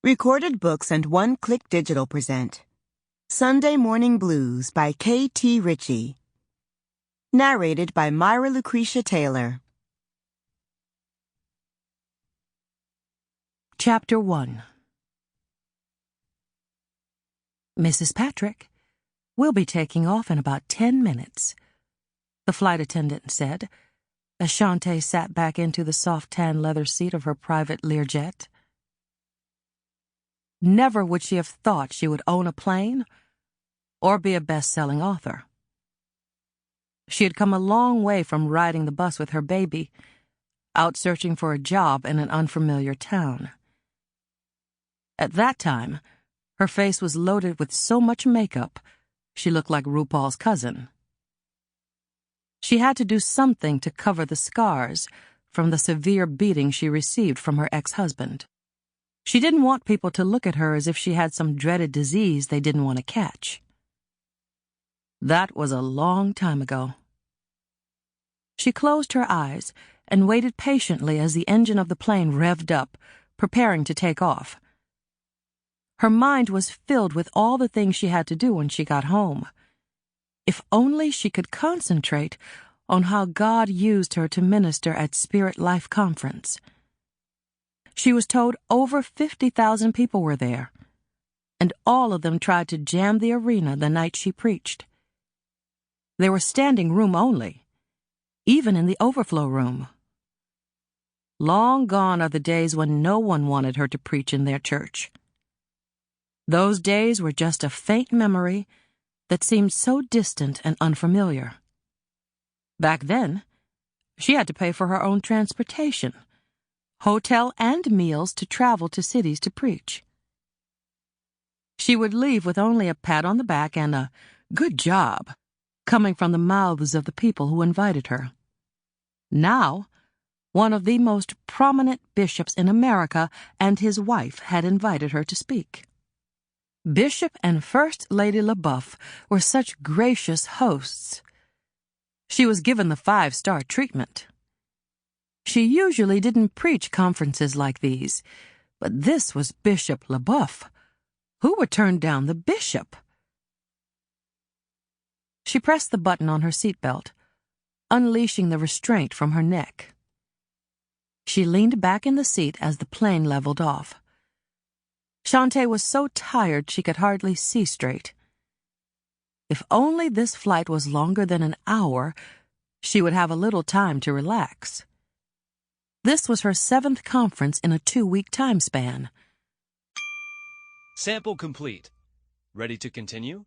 Recorded Books and One Click Digital present Sunday Morning Blues by K.T. Richey. Narrated by Myra Lucretia Taylor. Chapter 1. Mrs. Patrick, we'll be taking off in about 10 minutes, the flight attendant said, as Shante sat back into the soft tan leather seat of her private Learjet. Never would she have thought she would own a plane or be a best-selling author. She had come a long way from riding the bus with her baby, out searching for a job in an unfamiliar town. At that time, her face was loaded with so much makeup, she looked like RuPaul's cousin. She had to do something to cover the scars from the severe beating she received from her ex-husband. She didn't want people to look at her as if she had some dreaded disease they didn't want to catch. That was a long time ago. She closed her eyes and waited patiently as the engine of the plane revved up, preparing to take off. Her mind was filled with all the things she had to do when she got home. If only she could concentrate on how God used her to minister at Spirit Life Conference. She was told over 50,000 people were there, and all of them tried to jam the arena the night she preached. They were standing room only, even in the overflow room. Long gone are the days when no one wanted her to preach in their church. Those days were just a faint memory that seemed so distant and unfamiliar. Back then, she had to pay for her own transportation, hotel and meals to travel to cities to preach. She would leave with only a pat on the back and a "good job" coming from the mouths of the people who invited her. Now, one of the most prominent bishops in America and his wife had invited her to speak. Bishop and First Lady LaBeouf were such gracious hosts. She was given the 5-star treatment. She usually didn't preach conferences like these, but this was Bishop LaBeouf. Who would turn down the bishop? She pressed the button on her seatbelt, unleashing the restraint from her neck. She leaned back in the seat as the plane leveled off. Shante was so tired she could hardly see straight. If only this flight was longer than an hour, she would have a little time to relax. This was her 7th conference in a 2-week time span. Sample complete. Ready to continue?